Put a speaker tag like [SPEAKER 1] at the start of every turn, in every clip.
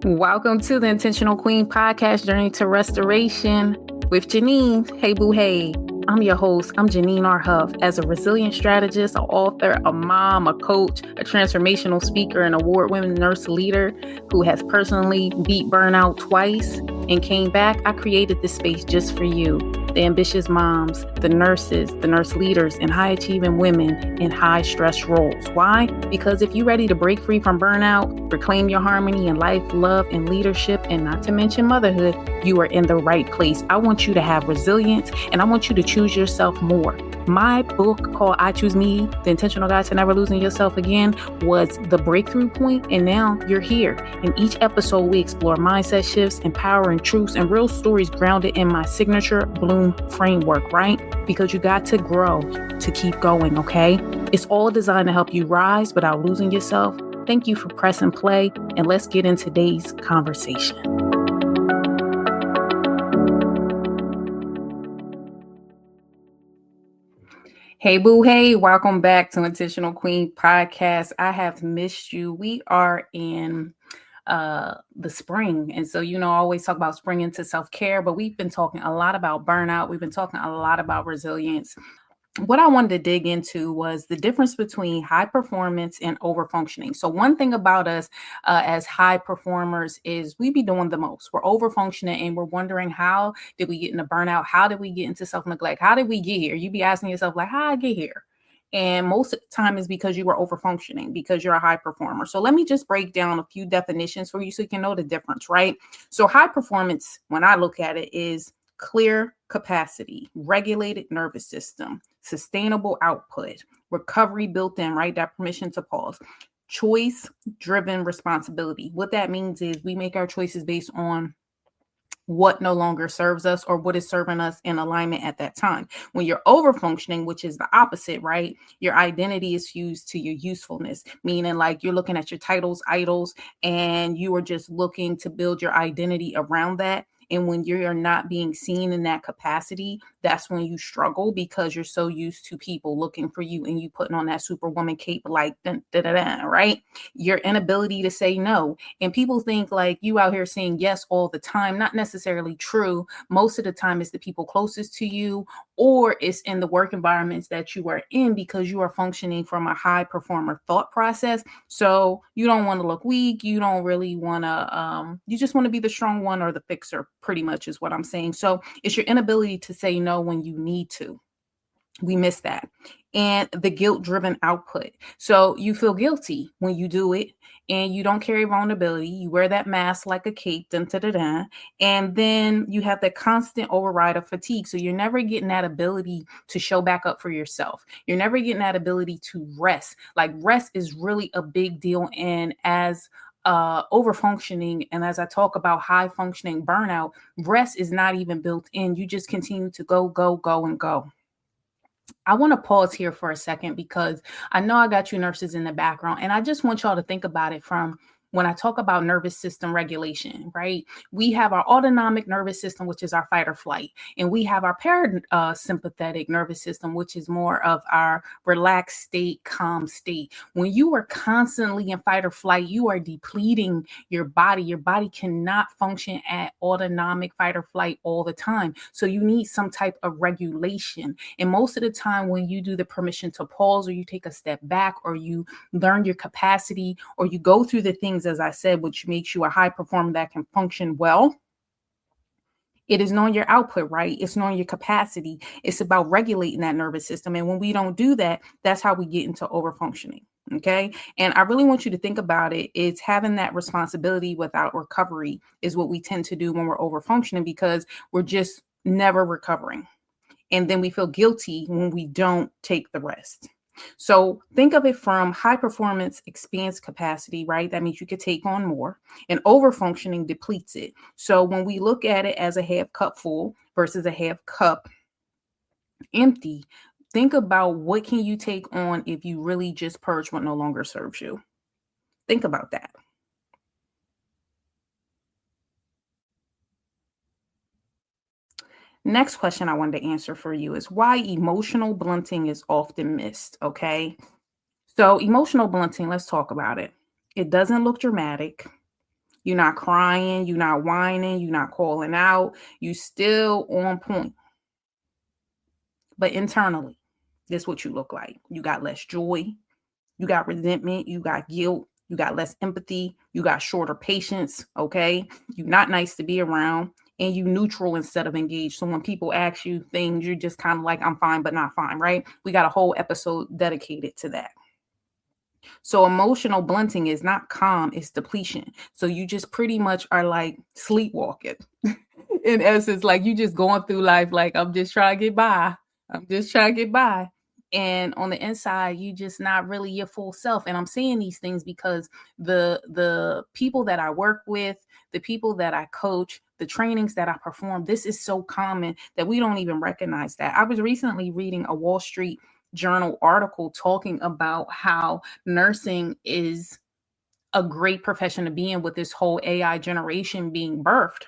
[SPEAKER 1] Welcome to the Intentional Queen podcast journey to restoration with Janine. Hey, boo, hey. I'm your host. I'm Janine R. Huff. As a resilient strategist, an author, a mom, a coach, a transformational speaker, and award-winning nurse leader who has personally beat burnout twice and came back, I created this space just for you. The ambitious moms, the nurses, the nurse leaders, and high-achieving women in high-stress roles. Why? Because if you're ready to break free from burnout, reclaim your harmony in life, love, and leadership, and not to mention motherhood, you are in the right place. I want you to have resilience, and I want you to choose yourself more. My book called I Choose Me, The Intentional Guide to Never Losing Yourself Again, was the breakthrough point, and now you're here. In each episode, we explore mindset shifts, empowering truths, and real stories grounded in my signature Bloom framework, right? Because you got to grow to keep going, okay? It's all designed to help you rise without losing yourself. Thank you for pressing play, and let's get into today's conversation. Hey, boo, hey, welcome back to Intentional Queen podcast. I have missed you. We are in the spring. And so, I always talk about spring into self-care, but we've been talking a lot about burnout. We've been talking a lot about resilience. What I wanted to dig into was the difference between high performance and overfunctioning. So one thing about us as high performers is we be doing the most. We're overfunctioning and we're wondering, how did we get into burnout? How did we get into self-neglect? How did we get here? You be asking yourself, like, how did I get here? And most of the time is because you were overfunctioning, because you're a high performer. So let me just break down a few definitions for you so you can know the difference, right? So high performance, when I look at it, is clear capacity, regulated nervous system, sustainable output, recovery built in, right? That permission to pause, choice-driven responsibility. What that means is we make our choices based on what no longer serves us or what is serving us in alignment at that time. When you're overfunctioning, which is the opposite, right? Your identity is fused to your usefulness, meaning like you're looking at your titles, idols, and you are just looking to build your identity around that. And when you're not being seen in that capacity, that's when you struggle, because you're so used to people looking for you and you putting on that superwoman cape, like, dun, da, da, da, right? Your inability to say no. And people think like you out here saying yes all the time. Not necessarily true. Most of the time it's the people closest to you, or it's in the work environments that you are in, because you are functioning from a high performer thought process. So you don't want to look weak. You don't really want to, you just want to be the strong one or the fixer, pretty much is what I'm saying. So it's your inability to say no when you need to. We miss that. And the guilt-driven output. So you feel guilty when you do it, and you don't carry vulnerability. You wear that mask like a cape, dun, da, da, da, and then you have that constant override of fatigue. So you're never getting that ability to show back up for yourself. You're never getting that ability to rest. Like, rest is really a big deal. And as overfunctioning, and as I talk about high functioning burnout, rest is not even built in. You just continue to go, go, go, and go. I want to pause here for a second, because I know I got you nurses in the background, and I just want y'all to think about it from when I talk about nervous system regulation, right? We have our autonomic nervous system, which is our fight or flight, and we have our parasympathetic nervous system, which is more of our relaxed state, calm state. When you are constantly in fight or flight, you are depleting your body. Your body cannot function at autonomic fight or flight all the time. So you need some type of regulation. And most of the time when you do the permission to pause, or you take a step back, or you learn your capacity, or you go through the things, as I said, which makes you a high performer that can function well, it is knowing your output, right? It's knowing your capacity. It's about regulating that nervous system. And when we don't do that, that's how we get into overfunctioning. Okay. And I really want you to think about it. It's having that responsibility without recovery is what we tend to do when we're overfunctioning, because we're just never recovering. And then we feel guilty when we don't take the rest. So think of it from high performance expands capacity, right? That means you could take on more, and overfunctioning depletes it. So when we look at it as a half cup full versus a half cup empty, think about what can you take on if you really just purge what no longer serves you. Think about that. Next question I wanted to answer for you is why emotional blunting is often missed, okay? So emotional blunting, let's talk about it. It doesn't look dramatic. You're not crying, you're not whining, you're not calling out, you still on point. But internally, this is what you look like. You got less joy, you got resentment, you got guilt, you got less empathy, you got shorter patience, okay? You're not nice to be around, and you neutral instead of engaged. So when people ask you things, you're just kind of like, I'm fine, but not fine, right? We got a whole episode dedicated to that. So emotional blunting is not calm, it's depletion. So you just pretty much are like sleepwalking. In essence, like you just going through life like I'm just trying to get by. I'm just trying to get by. And on the inside, you just not really your full self. And I'm saying these things because the people that I work with, the people that I coach, the trainings that I perform, this is so common that we don't even recognize that. I was recently reading a Wall Street Journal article talking about how nursing is a great profession to be in with this whole AI generation being birthed,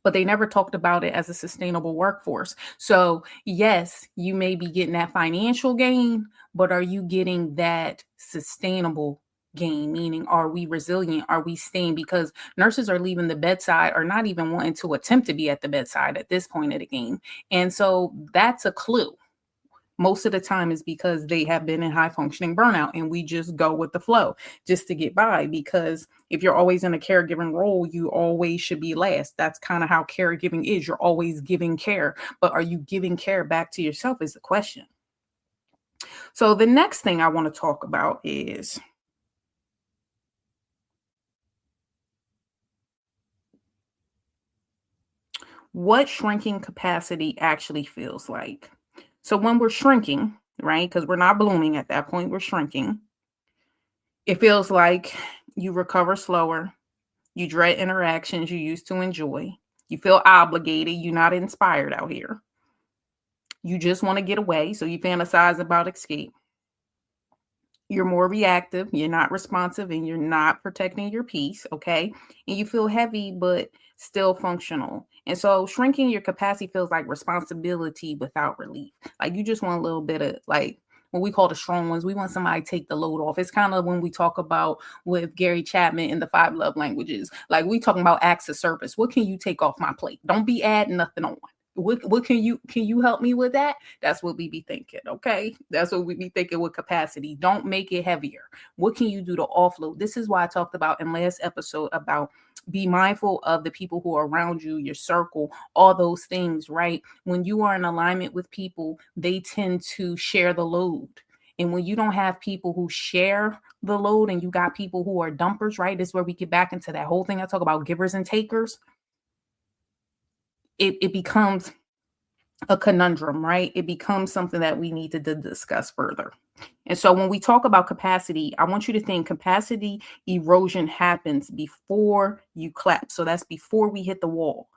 [SPEAKER 1] but they never talked about it as a sustainable workforce. So, yes, you may be getting that financial gain, but are you getting that sustainable gain? Meaning, are we resilient? Are we staying? Because nurses are leaving the bedside or not even wanting to attempt to be at the bedside at this point of the game. And so that's a clue. Most of the time is because they have been in high functioning burnout and we just go with the flow just to get by. Because if you're always in a caregiving role, you always should be last. That's kind of how caregiving is. You're always giving care, but are you giving care back to yourself is the question. So the next thing I want to talk about is what shrinking capacity actually feels like. So when we're shrinking, right, because we're not blooming at that point, we're shrinking. It feels like you recover slower. You dread interactions you used to enjoy. You feel obligated. You're not inspired out here. You just want to get away. So you fantasize about escape. You're more reactive. You're not responsive and you're not protecting your peace. Okay. And you feel heavy, but still functional. And so shrinking your capacity feels like responsibility without relief. Like you just want a little bit of like what we call the strong ones. We want somebody to take the load off. It's kind of when we talk about with Gary Chapman in the 5 love languages. Like we talking about acts of service. What can you take off my plate? Don't be adding nothing on. What can you help me with that? That's what we be thinking, okay? That's what we be thinking with capacity. Don't make it heavier. What can you do to offload? This is why I talked about in last episode about be mindful of the people who are around you, your circle, all those things, right? When you are in alignment with people, they tend to share the load. And when you don't have people who share the load and you got people who are dumpers, right? This is where we get back into that whole thing I talk about givers and takers. It becomes a conundrum, right? It becomes something that we need to discuss further. And so when we talk about capacity, I want you to think capacity erosion happens before you collapse. So that's before we hit the wall.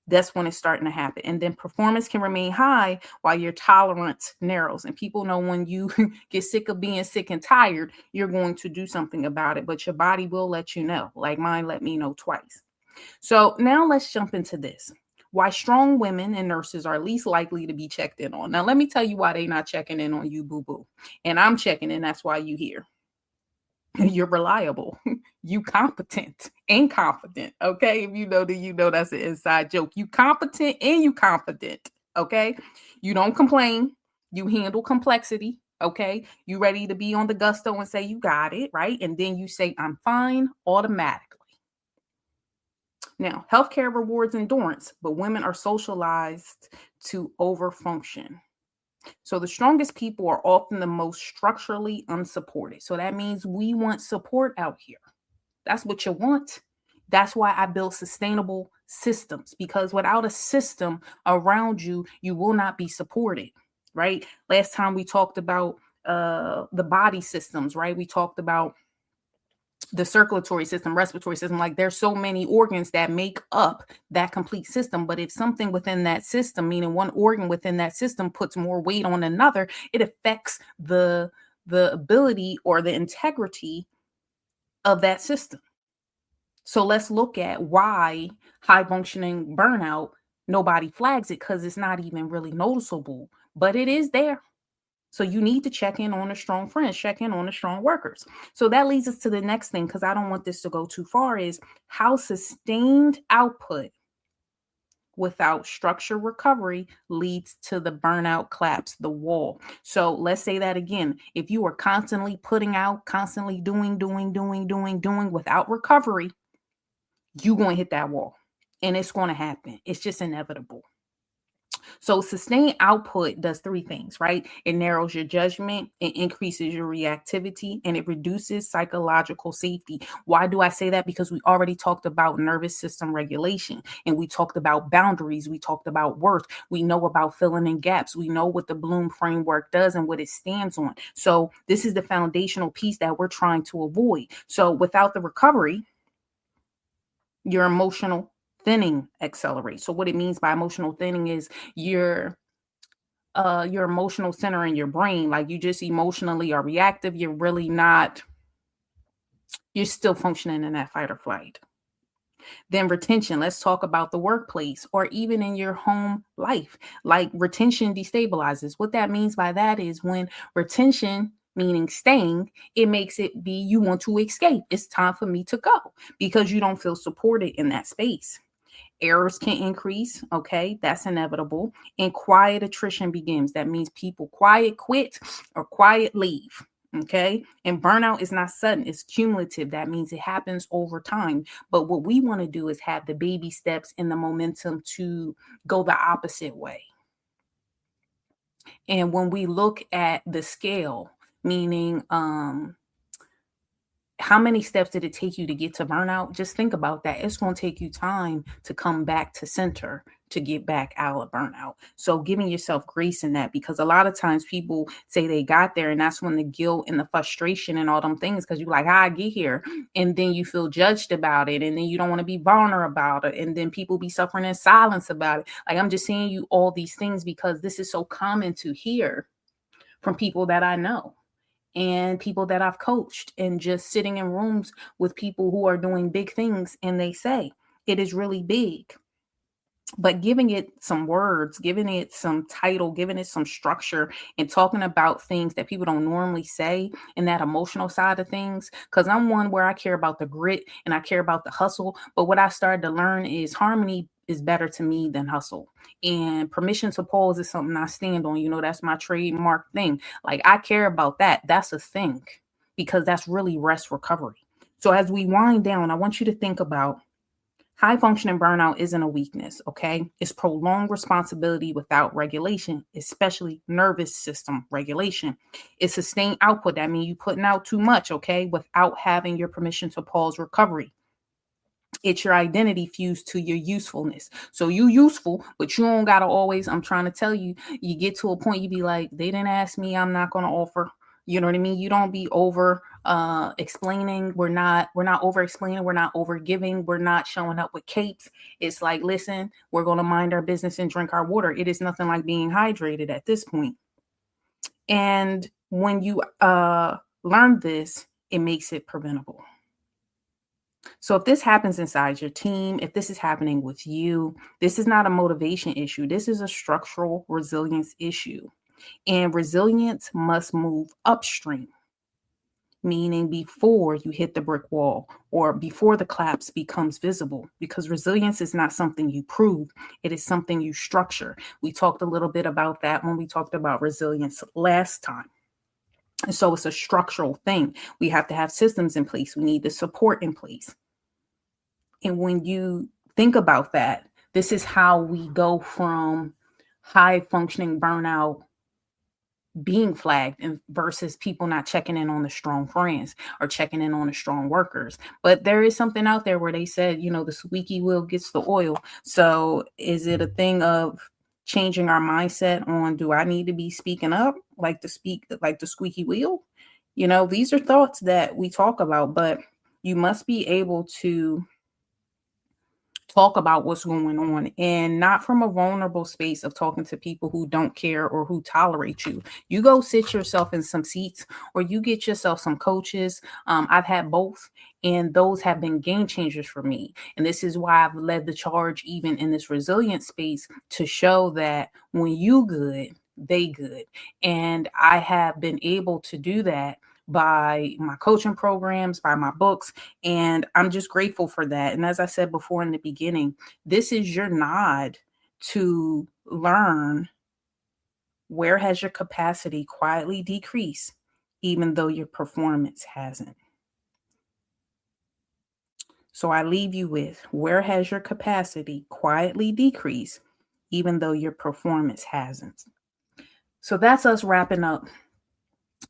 [SPEAKER 1] That's when it's starting to happen. And then performance can remain high while your tolerance narrows. And people know when you get sick of being sick and tired, you're going to do something about it. But your body will let you know. Like mine let me know twice. So now let's jump into this. Why strong women and nurses are least likely to be checked in on. Now, let me tell you why they're not checking in on you, boo-boo. And I'm checking in. That's why you here. You're reliable. You competent and confident. Okay. If you know that you know that's an inside joke. You competent and you confident. Okay. You don't complain. You handle complexity. Okay. You ready to be on the gusto and say you got it, right? And then you say, I'm fine automatically. Now, healthcare rewards endurance, but women are socialized to overfunction. So the strongest people are often the most structurally unsupported. So that means we want support out here. That's what you want. That's why I build sustainable systems, because without a system around you, you will not be supported, right? Last time we talked about the body systems, right? We talked about the circulatory system, respiratory system, like there's so many organs that make up that complete system. But if something within that system, meaning one organ within that system puts more weight on another, it affects the ability or the integrity of that system. So let's look at why high functioning burnout, nobody flags it because it's not even really noticeable, but it is there. So you need to check in on the strong friends, check in on the strong workers. So that leads us to the next thing, because I don't want this to go too far, is how sustained output without structure recovery leads to the burnout collapse, the wall. So let's say that again. If you are constantly putting out, constantly doing without recovery, you're going to hit that wall, and it's going to happen. It's just inevitable. So sustained output does three things, right? It narrows your judgment, it increases your reactivity, and it reduces psychological safety. Why do I say that? Because we already talked about nervous system regulation, and we talked about boundaries, we talked about worth, we know about filling in gaps, we know what the Bloom framework does and what it stands on. So this is the foundational piece that we're trying to avoid. So without the recovery, your emotional thinning accelerates. So what it means by emotional thinning is your emotional center in your brain, like you just emotionally are reactive. You're really not, you're still functioning in that fight or flight. Then retention, let's talk about the workplace or even in your home life. Like retention destabilizes. What that means by that is when retention, meaning staying, it makes it be you want to escape. It's time for me to go because you don't feel supported in that space. Errors can increase. Okay, that's inevitable. And quiet attrition begins. That means people quiet quit or quiet leave. Okay, and burnout is not sudden, it's cumulative. That means it happens over time. But what we want to do is have the baby steps and the momentum to go the opposite way. And when we look at the scale, meaning how many steps did it take you to get to burnout? Just think about that. It's going to take you time to come back to center to get back out of burnout. So giving yourself grace in that, because a lot of times people say they got there and that's when the guilt and the frustration and all them things, because you're like, how I get here? And then you feel judged about it. And then you don't want to be vulnerable about it. And then people be suffering in silence about it. Like I'm just saying you all these things because this is so common to hear from people that I know and people that I've coached, and just sitting in rooms with people who are doing big things and they say it is really big. But giving it some words, giving it some title, giving it some structure, and talking about things that people don't normally say in that emotional side of things. Because I'm one where I care about the grit and I care about the hustle. But what I started to learn is harmony is better to me than hustle. And permission to pause is something I stand on. You know, that's my trademark thing. Like I care about that. That's a thing because that's really rest recovery. So as we wind down, I want you to think about high functioning burnout isn't a weakness, okay? It's prolonged responsibility without regulation, especially nervous system regulation. It's sustained output. That means you putting out too much, okay, without having your permission to pause recovery. It's your identity fused to your usefulness. So you useful, but you don't gotta always, I'm trying to tell you, you get to a point you be like, they didn't ask me, I'm not gonna offer. You know what I mean? You don't be over explaining. We're not over explaining, we're not over giving, we're not showing up with capes. It's like, listen, we're gonna mind our business and drink our water. It is nothing like being hydrated at this point. And when you learn this, it makes it preventable. So if this happens inside your team, if this is happening with you, this is not a motivation issue. This is a structural resilience issue. And resilience must move upstream, meaning before you hit the brick wall or before the collapse becomes visible, because resilience is not something you prove. It is something you structure. We talked a little bit about that when we talked about resilience last time. And so it's a structural thing. We have to have systems in place. We need the support in place. And when you think about that, this is how we go from high functioning burnout being flagged and versus people not checking in on the strong friends or checking in on the strong workers. But there is something out there where they said, you know, the squeaky wheel gets the oil. So is it a thing of changing our mindset on, do I need to be speaking up like the squeaky wheel? You know, these are thoughts that we talk about, but you must be able to talk about what's going on, and not from a vulnerable space of talking to people who don't care or who tolerate you. You go sit yourself in some seats or you get yourself some coaches. I've had both, and those have been game changers for me. And this is why I've led the charge even in this resilient space to show that when you good, they good. And I have been able to do that by my coaching programs, by my books, and I'm just grateful for that. And as I said before in the beginning, this is your nod to learn where has your capacity quietly decreased, even though your performance hasn't. So I leave you with where has your capacity quietly decreased, even though your performance hasn't. So that's us wrapping up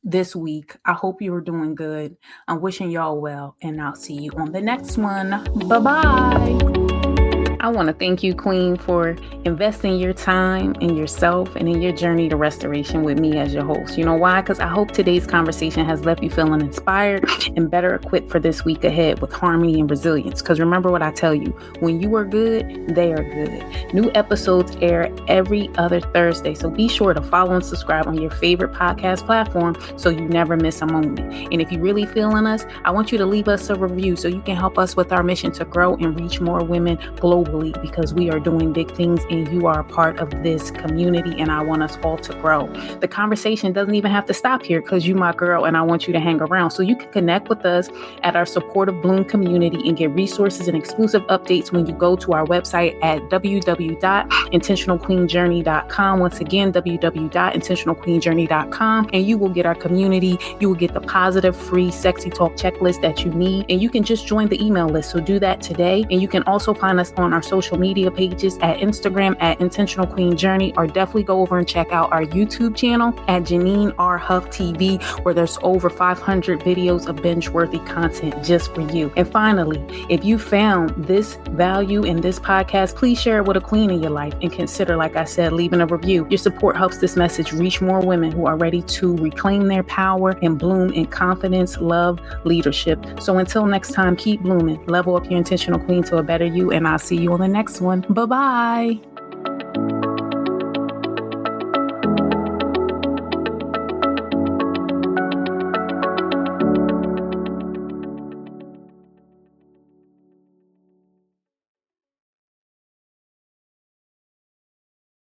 [SPEAKER 1] this week. I hope you are doing good. I'm wishing y'all well, and I'll see you on the next one. Bye-bye. I want to thank you, Queen, for investing your time in yourself and in your journey to restoration with me as your host. You know why? Because I hope today's conversation has left you feeling inspired and better equipped for this week ahead with harmony and resilience. Because remember what I tell you, when you are good, they are good. New episodes air every other Thursday, so be sure to follow and subscribe on your favorite podcast platform so you never miss a moment. And if you're really feeling us, I want you to leave us a review so you can help us with our mission to grow and reach more women globally, because we are doing big things and you are a part of this community, and I want us all to grow. The conversation doesn't even have to stop here because you my girl and I want you to hang around. So you can connect with us at our Supportive Bloom community and get resources and exclusive updates when you go to our website at www.intentionalqueenjourney.com. Once again, www.intentionalqueenjourney.com, and you will get our community. You will get the positive, free, sexy talk checklist that you need, and you can just join the email list. So do that today. And you can also find us on our social media pages at Instagram at Intentional Queen Journey, or definitely go over and check out our YouTube channel at Janine R. Huff TV, where there's over 500 videos of binge-worthy content just for you. And finally, if you found this value in this podcast, please share it with a queen in your life, and consider, like I said, leaving a review. Your support helps this message reach more women who are ready to reclaim their power and bloom in confidence, love, leadership. So until next time, keep blooming, level up your intentional queen to a better you, and I'll see you on the next one. Bye-bye.